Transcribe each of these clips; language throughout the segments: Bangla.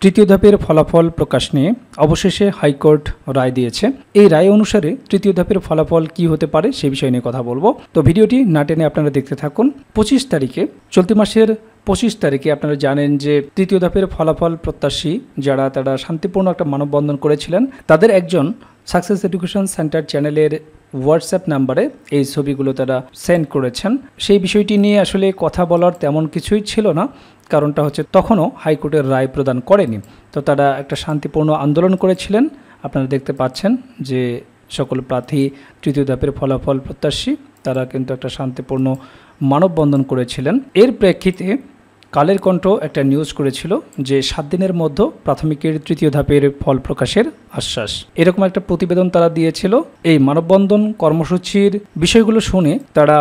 তৃতীয় ধাপের ফলাফল প্রকাশ নিয়ে অবশেষে হাইকোর্ট রায় দিয়েছে। এই রায় অনুসারে তৃতীয় ধাপের ফলাফল কি হতে পারে সে বিষয় নিয়ে কথা বলবো। তো ভিডিওটি না টেনে আপনারা দেখতে থাকুন। 25 তারিখে, চলতি মাসের 25 তারিখে আপনারা জানেন যে তৃতীয় ধাপের ফলাফল প্রত্যাশী তারা শান্তিপূর্ণ একটা মানববন্ধন করেছিলেন, তাদের একজন সাকসেস এডুকেশন সেন্টার চ্যানেলের হোয়াটসঅ্যাপ নাম্বারে এই ছবিগুলো তারা সেন্ড করেছেন। সেই বিষয়টি নিয়ে আসলে কথা বলার তেমন কিছুই ছিল না, কারণটা হচ্ছে তখনও হাইকোর্টের রায় প্রদান করেনি। তো তারা একটা শান্তিপূর্ণ আন্দোলন করেছিলেন। আপনারা দেখতে পাচ্ছেন যে সকল প্রার্থী তৃতীয় ধাপের ফলাফল প্রত্যাশী তারা কিন্তু একটা শান্তিপূর্ণ মানববন্ধন করেছিলেন। এর প্রেক্ষিতে কালের কণ্ঠ একটা নিউজ করেছিল যে 7 দিনের মধ্যে প্রাথমিকের তৃতীয় ধাপের ফল প্রকাশের আশ্বাস, এরকম একটা প্রতিবেদন তারা দিয়েছিল। এই মানববন্ধন কর্মসূচির বিষয়গুলো শুনে তারা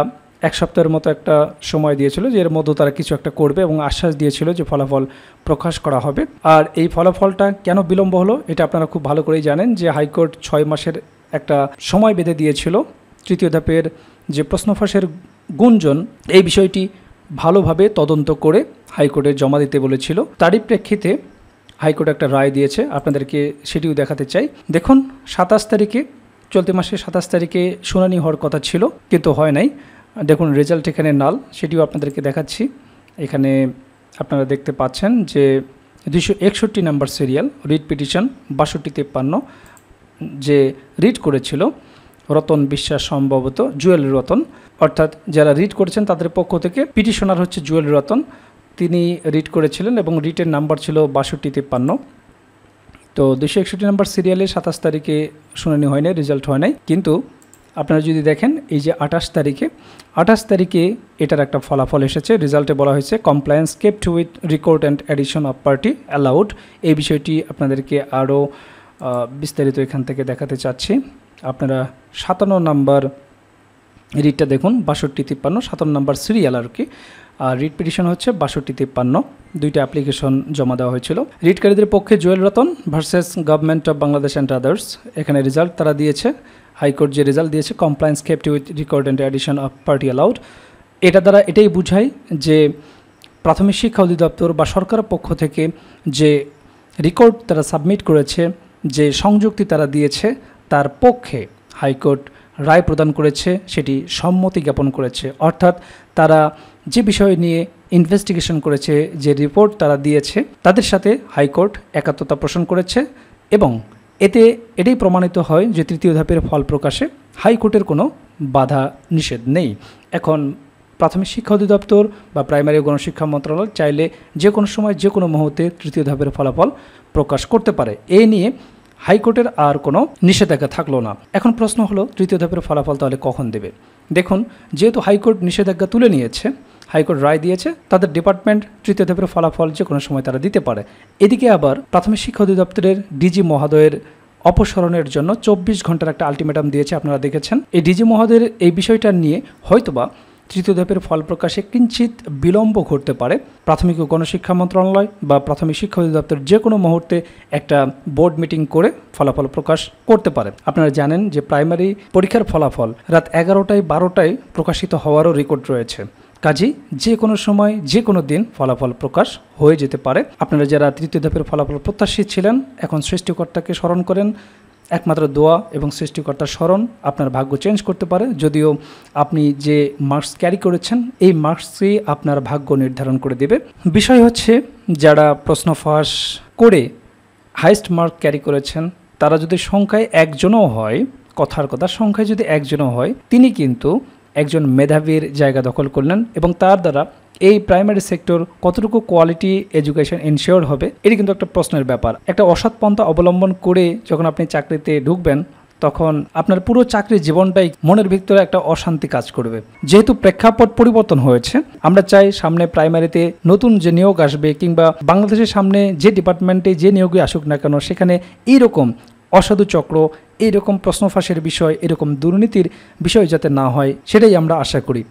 1 সপ্তাহের মতো একটা সময় দিয়েছিল যে এর মধ্যে তারা কিছু একটা করবে এবং আশ্বাস দিয়েছিল যে ফলাফল প্রকাশ করা হবে। আর এই ফলাফলটা কেন বিলম্ব হলো এটা আপনারা খুব ভালো করেই জানেন যে হাইকোর্ট 6 মাসের একটা সময় বেঁধে দিয়েছিল তৃতীয় ধাপের যে প্রশ্ন ফাঁসের গুঞ্জন, এই বিষয়টি ভালোভাবে তদন্ত করে হাইকোর্টে জমা দিতে বলেছিল। তারই প্রেক্ষিতে হাইকোর্ট একটা রায় দিয়েছে, আপনাদেরকে সেটিও দেখাতে চাই। দেখুন, 27 তারিখে, চলতি মাসের 27 তারিখে শুনানি হওয়ার কথা ছিল কিন্তু হয় নাই। দেখুন রেজাল্ট এখানে নাল, সেটিও আপনাদেরকে দেখাচ্ছি। এখানে আপনারা দেখতে পাচ্ছেন যে 261 নাম্বার সিরিয়াল রিট পিটিশন 6253 যে রিট করেছিল রতন বিশ্বাস, সম্ভবত জুয়েল রতন, অর্থাৎ যারা রিট করেছেন তাদের পক্ষ থেকে পিটিশনার হচ্ছে জুয়েল রতন, তিনি রিট করেছিলেন এবং রিটের নাম্বার ছিল 6253। তো 261 নাম্বার সিরিয়ালে 27 তারিখে শুনানি হয় নাই, রেজাল্ট হয় নাই। কিন্তু আপনারা যদি দেখেন এই যে 28 তারিখে এটার একটা ফলাফল এসেছে। রেজাল্টে বলা হয়েছে compliance kept with record and edition off party allowed. এই বিষয়টি আপনাদেরকে আরও বিস্তারিত এখান থেকে দেখাতে চাচ্ছি। আপনারা 57 নাম্বার রিটটা দেখুন, 6253, 57 নাম্বার সিরিয়াল আর কি। আর রিট পিটিশন হচ্ছে 6253। দুইটা অ্যাপ্লিকেশন জমা দেওয়া হয়েছিল। রিটকারীদের পক্ষে Jewel Ratan versus government of Bangladesh and others. এখানে রেজাল্ট তারা দিয়েছে, হাইকোর্ট যে রেজাল্ট দিয়েছে compliance kept with record and edition off party allowed. এটা দ্বারা এটাই বোঝায় যে প্রাথমিক শিক্ষা অধিদপ্তর বা সরকারের পক্ষ থেকে যে রেকর্ড তারা সাবমিট করেছে, যে সংযুক্তি তারা দিয়েছে, তার পক্ষে হাইকোর্ট রায় প্রদান করেছে, সেটি সম্মতি জ্ঞাপন করেছে। অর্থাৎ তারা যে বিষয় নিয়ে ইনভেস্টিগেশন করেছে, যে রিপোর্ট তারা দিয়েছে, তাদের সাথে হাইকোর্ট একাত্মতা পোষণ করেছে এবং এটাই প্রমাণিত হয় যে তৃতীয় ধাপের ফল প্রকাশে হাইকোর্টের কোনো বাধা নিষেধ নেই। এখন প্রাথমিক শিক্ষা অধিদপ্তর বা প্রাইমারি ও গণশিক্ষা মন্ত্রণালয় চাইলে যে কোনো সময় যে কোনো মুহূর্তে তৃতীয় ধাপের ফলাফল প্রকাশ করতে পারে। এই নিয়ে হাইকোর্টের আর কোনো নিষেধাজ্ঞা থাকলো না। এখন প্রশ্ন হলো তৃতীয় ধাপের ফলাফল তাহলে কখন দেবে? দেখুন, যেহেতু হাইকোর্ট নিষেধাজ্ঞা তুলে নিয়েছে, হাইকোর্ট রায় দিয়েছে, তাদের ডিপার্টমেন্ট তৃতীয় ধাপের ফলাফল যে কোনো সময় তারা দিতে পারে। এদিকে আবার প্রাথমিক শিক্ষা অধিদপ্তরের ডিজি মহোদয়ের অপসারণের জন্য 24 ঘন্টার একটা আলটিমেটাম দিয়েছে, আপনারা দেখেছেন। এই ডিজি মহোদয়ের এই বিষয়টা নিয়ে হয়তোবা তৃতীয় ধাপের ফল প্রকাশে কিঞ্চিত বিলম্ব ঘটতে পারে। প্রাথমিক ও গণশিক্ষা মন্ত্রণালয় বা প্রাথমিক শিক্ষা অধিদপ্তর যে কোনো মুহূর্তে একটা বোর্ড মিটিং করে ফলাফল প্রকাশ করতে পারে। আপনারা জানেন যে প্রাইমারি পরীক্ষার ফলাফল রাত 11টায় 12টায় প্রকাশিত হওয়ারও রেকর্ড রয়েছে। কাজেই যে কোনো সময় যে কোনো দিন ফলাফল প্রকাশ হয়ে যেতে পারে। আপনারা যারা তৃতীয় ধাপের ফলাফল প্রত্যাশী ছিলেন, এখন সৃষ্টিকর্তাকে স্মরণ করেন। একমাত্র দোয়া এবং সৃষ্টিকর্তার স্মরণ আপনার ভাগ্য চেঞ্জ করতে পারে। যদিও আপনি যে মার্কস ক্যারি করেছেন, এই মার্কসই আপনার ভাগ্য নির্ধারণ করে দেবে। বিষয় হচ্ছে যারা প্রশ্ন ফাঁস করে হাইস্ট মার্ক ক্যারি করেছেন, তারা যদি সংখ্যায় একজনও হয়, কথার কথা সংখ্যায় যদি একজনও হয়, তিনি কিন্তু একজন মেধাবীর জায়গা দখল করলেন এবং তার দ্বারা এই প্রাইমারি সেক্টর কতটুকু কোয়ালিটি এডুকেশন এনশিওর হবে, এটি কিন্তু একটা প্রশ্নের ব্যাপার। একটা অসৎ পন্থা অবলম্বন করে যখন আপনি চাকরিতে ঢুকবেন, তখন আপনার পুরো চাকরির জীবনটাই মনের ভিতরে একটা অশান্তি কাজ করবে। যেহেতু প্রেক্ষাপট পরিবর্তন হয়েছে, আমরা চাই সামনে প্রাইমারিতে নতুন যে নিয়োগ আসবে কিংবা বাংলাদেশের সামনে যে ডিপার্টমেন্টে যে নিয়োগই আসুক না কেন, সেখানে এইরকম অসাধু চক্র, এইরকম প্রশ্ন ফাঁসের বিষয়, এরকম দুর্নীতির বিষয় যাতে না হয়, সেটাই আমরা আশা করি।